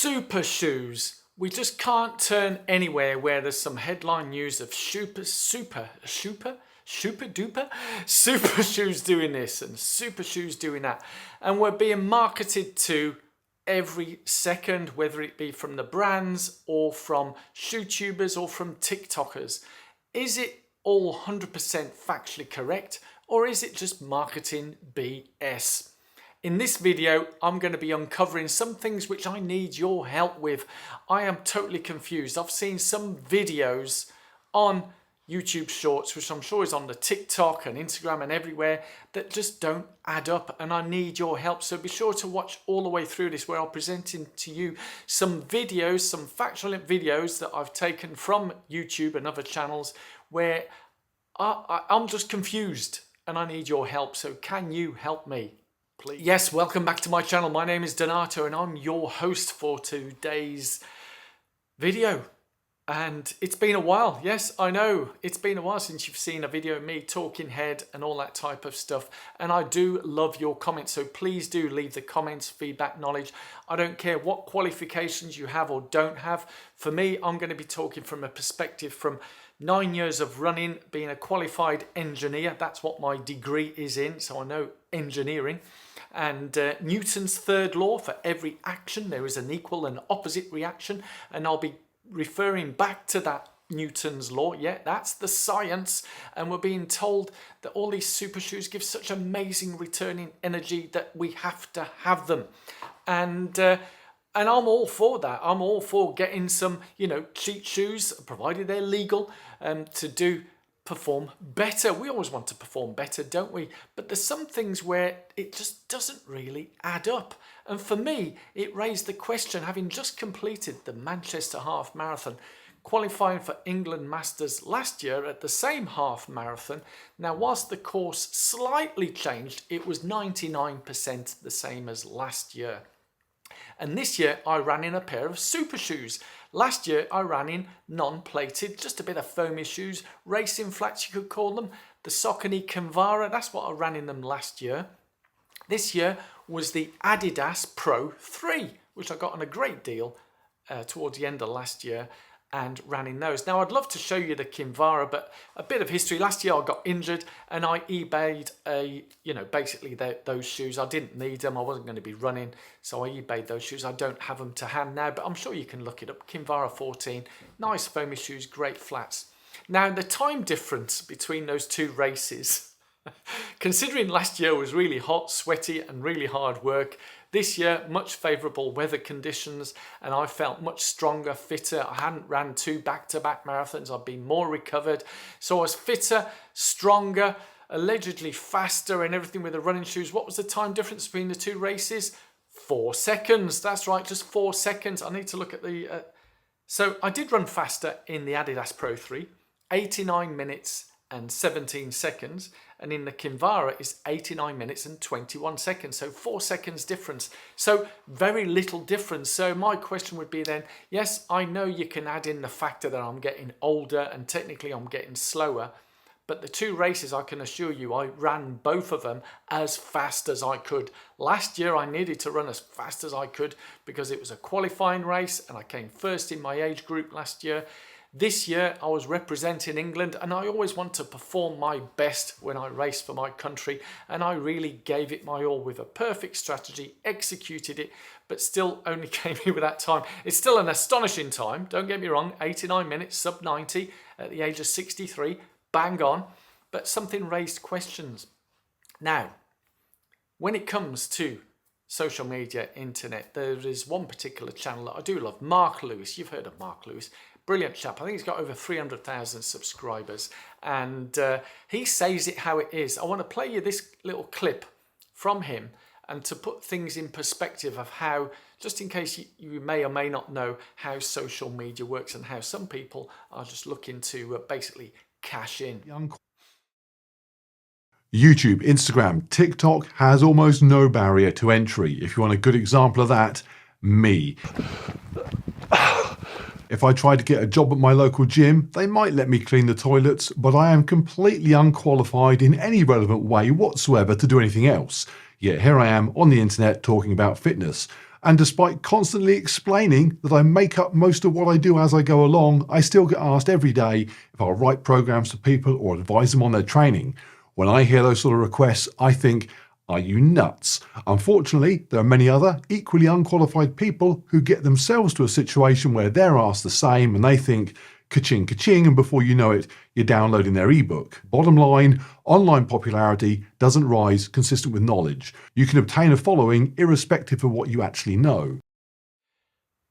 Super shoes. We just can't turn anywhere where there's some headline news of super duper super shoes doing this and super shoes doing that. And we're being marketed to every second, whether it be from the brands or from YouTubers or from TikTokers. Is it all 100% factually correct, or is it just marketing BS? In this video, I'm going to be uncovering some things which I need your help with. I am totally confused. I've seen some videos on YouTube Shorts, which I'm sure is on the TikTok and Instagram and everywhere, that just don't add up, and I need your help. So be sure to watch all the way through this, where I'll present to you some videos, some factual videos that I've taken from YouTube and other channels where I'm just confused and I need your help. So can you help me? Please. Yes, welcome back to my channel. My name is Donato and I'm your host for today's video. And it's been a while. Yes, I know. It's been a while since you've seen a video of me talking head and all that type of stuff. And I do love your comments. So please do leave the comments, feedback, knowledge. I don't care what qualifications you have or don't have. For me, I'm going to be talking from a perspective from 9 years of running, being a qualified engineer. That's what my degree is in. So I know engineering. And Newton's third law: for every action there is an equal and opposite reaction. And I'll be referring back to that Newton's law. Yeah, that's the science. And we're being told that all these super shoes give such amazing returning energy that we have to have them. And I'm all for that. I'm all for getting some, cheat shoes, provided they're legal, to perform better. We always want to perform better, don't we? But there's some things where it just doesn't really add up. And for me, it raised the question, having just completed the Manchester Half Marathon, qualifying for England Masters last year at the same half marathon. Now, whilst the course slightly changed, it was 99% the same as last year. And this year I ran in a pair of super shoes. Last year I ran in non-plated, just a bit of foamy shoes, racing flats you could call them, the Saucony Kinvara. That's what I ran in them last year. This year was the Adidas Pro 3, which I got on a great deal towards the end of last year, and ran in those. Now, I'd love to show you the Kinvara, but a bit of history. Last year I got injured and I eBayed basically those shoes. I didn't need them. I wasn't going to be running, so I eBayed those shoes. I don't have them to hand now, but I'm sure you can look it up. Kinvara 14, nice foamy shoes, great flats. Now, the time difference between those two races, considering last year was really hot, sweaty and really hard work, this year, much favourable weather conditions, and I felt much stronger, fitter. I hadn't ran 2 back-to-back marathons. I've been more recovered. So I was fitter, stronger, allegedly faster and everything with the running shoes. What was the time difference between the two races? 4 seconds. That's right, just 4 seconds. I need to look at the... So I did run faster in the Adidas Pro 3, 89 minutes and 17 seconds, and in the Kinvara is 89 minutes and 21 seconds, so 4 seconds difference. So very little difference. So my question would be then, yes, I know you can add in the factor that I'm getting older and technically I'm getting slower, but the two races, I can assure you, I ran both of them as fast as I could. Last year I needed to run as fast as I could because it was a qualifying race and I came first in my age group last year. This year I was representing England and I always want to perform my best when I race for my country, and I really gave it my all with a perfect strategy, executed it, but still only came here with that time. It's still an astonishing time, don't get me wrong, 89 minutes, sub 90 at the age of 63, bang on, but something raised questions. Now, when it comes to social media, internet, there is one particular channel that I do love, Mark Lewis. You've heard of Mark Lewis. Brilliant chap. I think he's got over 300,000 subscribers, and he says it how it is. I want to play you this little clip from him and to put things in perspective of how, just in case you may or may not know how social media works and how some people are just looking to basically cash in. YouTube, Instagram, TikTok has almost no barrier to entry. If you want a good example of that, me. If I try to get a job at my local gym, they might let me clean the toilets, but I am completely unqualified in any relevant way whatsoever to do anything else. Yet here I am on the internet talking about fitness. And despite constantly explaining that I make up most of what I do as I go along, I still get asked every day if I'll write programs for people or advise them on their training. When I hear those sort of requests, I think, are you nuts? Unfortunately, there are many other equally unqualified people who get themselves to a situation where they're asked the same and they think, ka-ching, ka-ching, and before you know it, you're downloading their ebook. Bottom line, online popularity doesn't rise consistent with knowledge. You can obtain a following irrespective of what you actually know.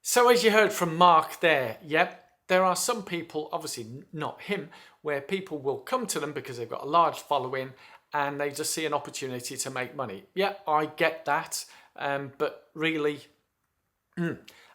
So as you heard from Mark there, there are some people, obviously not him, where people will come to them because they've got a large following and they just see an opportunity to make money. Yeah, I get that, but really...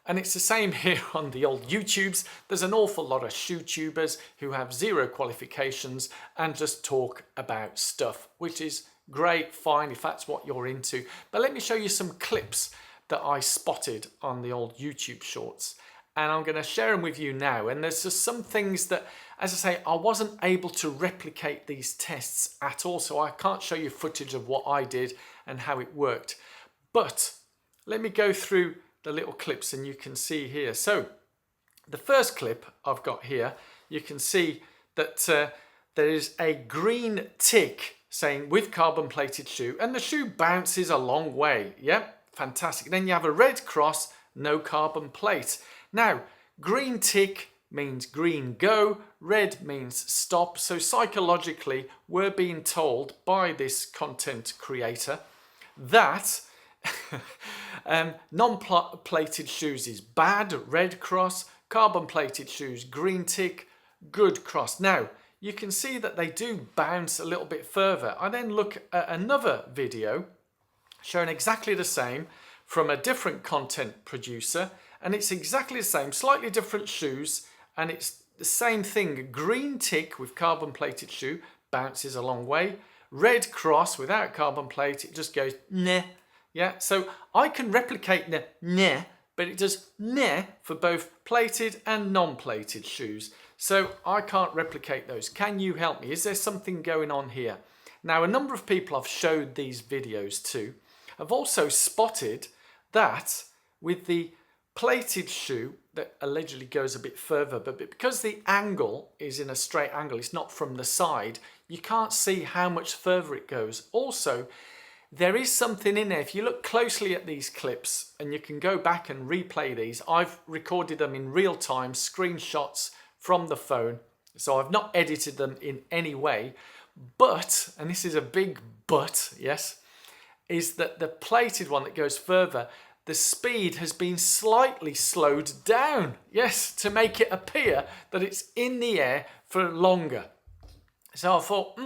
And it's the same here on the old YouTubes. There's an awful lot of shoe-tubers who have zero qualifications and just talk about stuff, which is great, fine, if that's what you're into. But let me show you some clips that I spotted on the old YouTube shorts. And I'm going to share them with you now. And there's just some things that, as I say, I wasn't able to replicate these tests at all. So I can't show you footage of what I did and how it worked. But let me go through the little clips and you can see here. So the first clip I've got here, you can see that there is a green tick saying with carbon plated shoe, and the shoe bounces a long way. Yep, fantastic. Then you have a red cross, no carbon plate. Now, green tick means green go, red means stop. So psychologically, we're being told by this content creator that non-plated shoes is bad, red cross, carbon plated shoes, green tick, good cross. Now, you can see that they do bounce a little bit further. I then look at another video showing exactly the same from a different content producer, and it's exactly the same, slightly different shoes, and it's the same thing. Green tick with carbon plated shoe bounces a long way. Red cross without carbon plate, it just goes nah. Yeah, so I can replicate the nah, but it does nah for both plated and non-plated shoes. So I can't replicate those. Can you help me? Is there something going on here? Now, a number of people I've showed these videos to have also spotted that with the plated shoe that allegedly goes a bit further, but because the angle is in a straight angle, it's not from the side, you can't see how much further it goes. Also, there is something in there. If you look closely at these clips, and you can go back and replay these, I've recorded them in real time, screenshots from the phone. So I've not edited them in any way. But, and this is a big but, yes, is that the plated one that goes further, the speed has been slightly slowed down. Yes, to make it appear that it's in the air for longer. So I thought,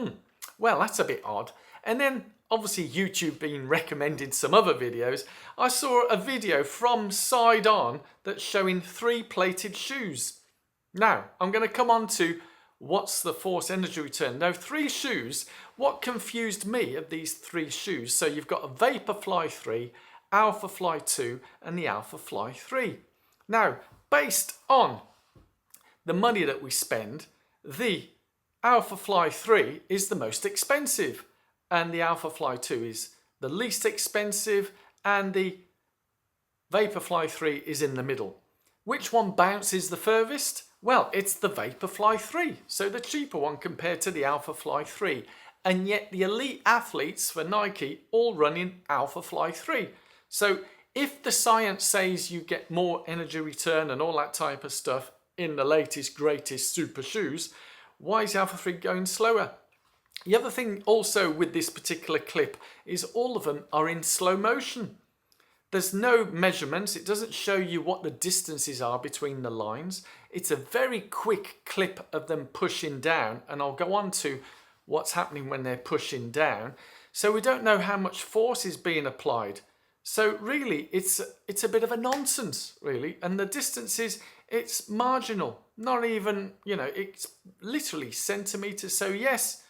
well, that's a bit odd. And then obviously YouTube being recommended some other videos, I saw a video from Side On that's showing 3 plated shoes. Now, I'm going to come on to what's the force energy return. Now, 3 shoes, what confused me of these 3 shoes, so you've got a Vaporfly 3, Alpha Fly 2 and the Alpha Fly 3. Now, based on the money that we spend, the Alpha Fly 3 is the most expensive. And the Alpha Fly 2 is the least expensive, and the Vaporfly 3 is in the middle. Which one bounces the furthest? Well, it's the Vaporfly 3, so the cheaper one compared to the Alpha Fly 3. And yet the elite athletes for Nike all run in Alpha Fly 3. So if the science says you get more energy return and all that type of stuff in the latest, greatest super shoes, why is Alpha 3 going slower? The other thing also with this particular clip is all of them are in slow motion. There's no measurements. It doesn't show you what the distances are between the lines. It's a very quick clip of them pushing down, and I'll go on to what's happening when they're pushing down. So we don't know how much force is being applied. So really, it's a bit of a nonsense, really. And the distances, it's marginal. Not even, it's literally centimetres. So yes,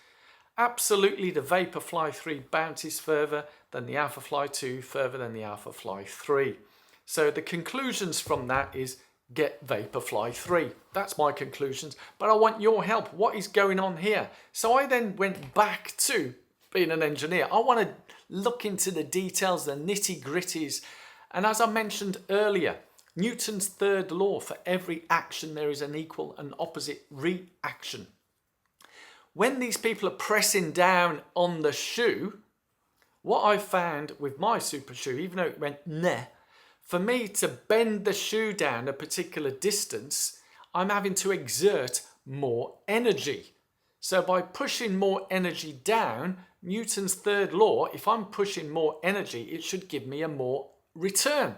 absolutely, the Vaporfly 3 bounces further than the Alpha Fly 2, further than the Alpha Fly 3. So the conclusions from that is get Vaporfly 3. That's my conclusions, but I want your help. What is going on here? So I then went back to being an engineer. I want to look into the details, the nitty-gritties, And as I mentioned earlier, Newton's third law, for every action there is an equal and opposite reaction. When these people are pressing down on the shoe, what I found with my super shoe, even though it went nah, for me to bend the shoe down a particular distance, I'm having to exert more energy. So by pushing more energy down, Newton's third law, if I'm pushing more energy, it should give me a more return.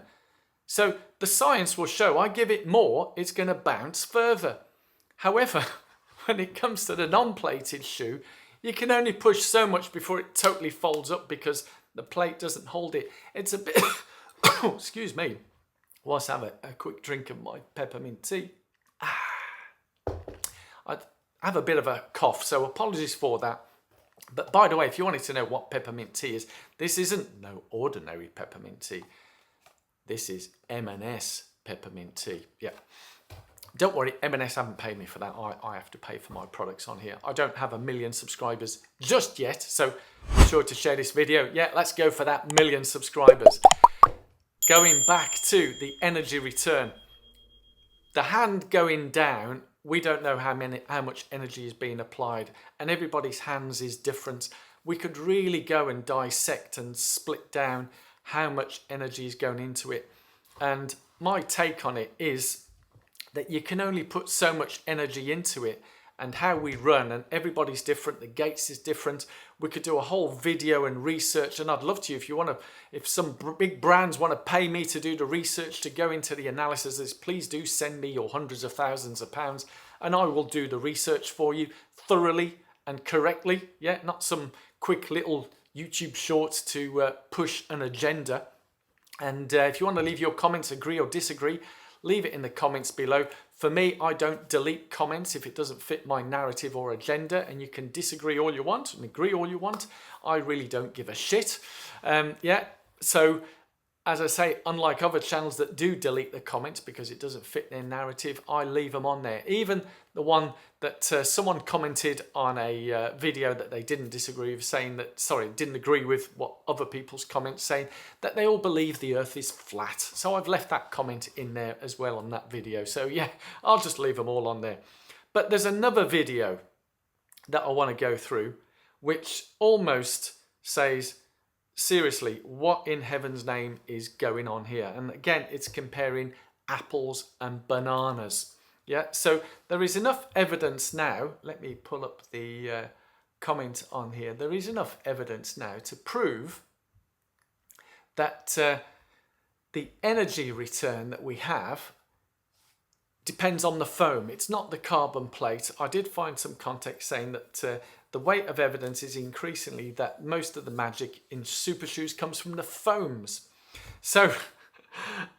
So the science will show I give it more, it's going to bounce further. However, when it comes to the non-plated shoe, you can only push so much before it totally folds up because the plate doesn't hold it. It's a bit, excuse me, whilst I have a quick drink of my peppermint tea. I have a bit of a cough, so apologies for that. But by the way, if you wanted to know what peppermint tea is, this isn't no ordinary peppermint tea. This is M&S peppermint tea. Yeah. Don't worry, M&S haven't paid me for that. I have to pay for my products on here. I don't have 1 million subscribers just yet, so be sure to share this video. Yeah, let's go for that 1 million subscribers. Going back to the energy return. The hand going down, we don't know how much energy is being applied, and everybody's hands is different. We could really go and dissect and split down how much energy is going into it. And my take on it is that you can only put so much energy into it, and how we run, and everybody's different, the gates is different. We could do a whole video and research, and I'd love to, if some big brands want to pay me to do the research to go into the analysis, please do send me your hundreds of thousands of pounds and I will do the research for you thoroughly and correctly. Yeah, not some quick little YouTube shorts to push an agenda. And if you want to leave your comments, agree or disagree, leave it in the comments below. For me, I don't delete comments if it doesn't fit my narrative or agenda, and you can disagree all you want and agree all you want. I really don't give a shit. Yeah, so as I say, unlike other channels that do delete the comments because it doesn't fit their narrative, I leave them on there. Even the one that someone commented on a video that they didn't disagree with, saying that, sorry, didn't agree with what other people's comments, saying that they all believe the earth is flat. So I've left that comment in there as well on that video. So yeah, I'll just leave them all on there. But there's another video that I want to go through, which almost says, seriously, what in heaven's name is going on here? And again, it's comparing apples and bananas. Yeah, so there is enough evidence now. Let me pull up the comment on here. There is enough evidence now to prove that the energy return that we have depends on the foam. It's not the carbon plate. I did find some context saying that the weight of evidence is increasingly that most of the magic in super shoes comes from the foams. So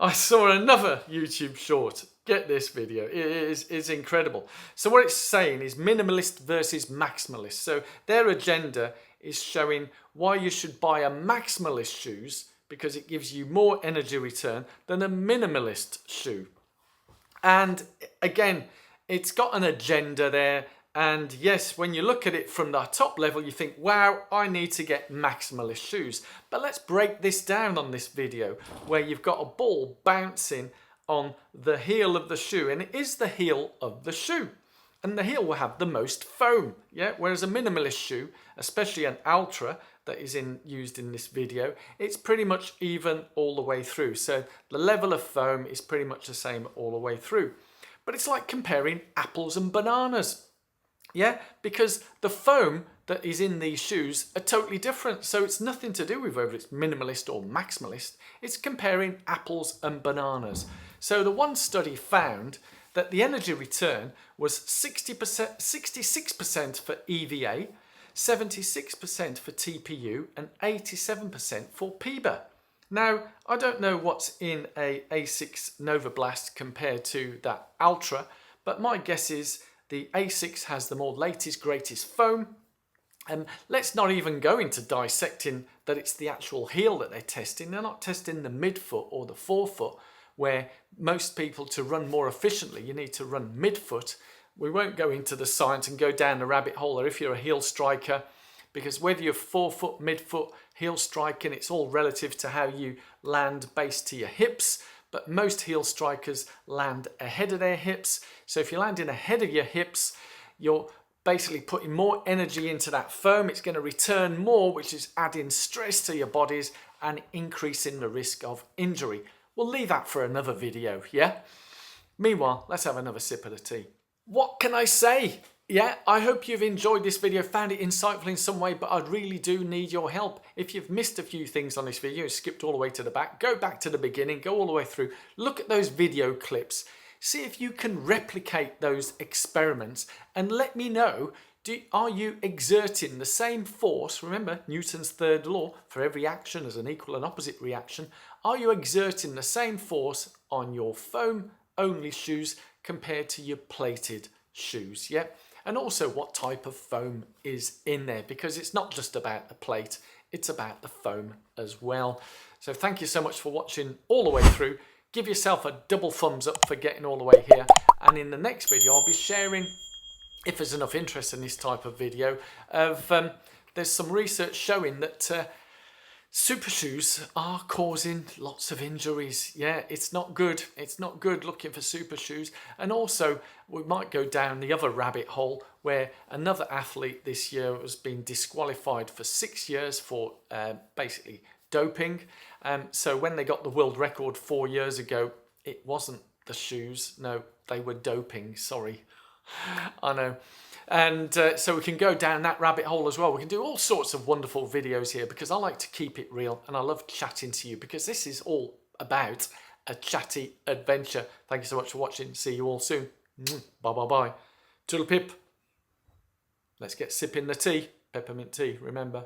I saw another YouTube short. Get this video. It's incredible. So what it's saying is minimalist versus maximalist. So their agenda is showing why you should buy a maximalist shoes because it gives you more energy return than a minimalist shoe. And again, it's got an agenda there. And yes, when you look at it from the top level, you think, wow, I need to get maximalist shoes. But let's break this down on this video where you've got a ball bouncing on the heel of the shoe, and it is the heel of the shoe. And the heel will have the most foam, yeah? Whereas a minimalist shoe, especially an Ultra that is used in this video, it's pretty much even all the way through. So the level of foam is pretty much the same all the way through. But it's like comparing apples and bananas. Yeah, because the foam that is in these shoes are totally different. So it's nothing to do with whether it's minimalist or maximalist. It's comparing apples and bananas. So the one study found that the energy return was 66% for EVA, 76% for TPU, and 87% for PIBA. Now, I don't know what's in a A6 Nova Blast compared to that Ultra, but my guess is the A6 has the more latest, greatest foam. And let's not even go into dissecting that it's the actual heel that they're testing. They're not testing the midfoot or the forefoot, where most people, to run more efficiently, you need to run midfoot. We won't go into the science and go down the rabbit hole, or if you're a heel striker, because whether you're forefoot, midfoot, heel striking, it's all relative to how you land based to your hips. But most heel strikers land ahead of their hips. So if you're landing ahead of your hips, you're basically putting more energy into that foam. It's going to return more, which is adding stress to your bodies and increasing the risk of injury. We'll leave that for another video, yeah? Meanwhile, let's have another sip of the tea. What can I say? Yeah, I hope you've enjoyed this video, found it insightful in some way, but I really do need your help. If you've missed a few things on this video, skipped all the way to the back, go back to the beginning, go all the way through, look at those video clips, see if you can replicate those experiments and let me know, are you exerting the same force? Remember Newton's third law, for every action there's an equal and opposite reaction. Are you exerting the same force on your foam only shoes compared to your plated shoes? Yeah. And also what type of foam is in there, because it's not just about the plate, it's about the foam as well. So thank you so much for watching all the way through. Give yourself a double thumbs up for getting all the way here. And in the next video, I'll be sharing, if there's enough interest in this type of video, there's some research showing that super shoes are causing lots of injuries. Yeah, it's not good. It's not good looking for super shoes. And also, we might go down the other rabbit hole where another athlete this year has been disqualified for 6 years for basically doping. So when they got the world record 4 years ago, it wasn't the shoes. No, they were doping. Sorry. I know. And so we can go down that rabbit hole as well. We can do all sorts of wonderful videos here because I like to keep it real and I love chatting to you because this is all about a chatty adventure. Thank you so much for watching. See you all soon. Bye bye bye. Toodle pip. Let's get sipping the tea. Peppermint tea, remember.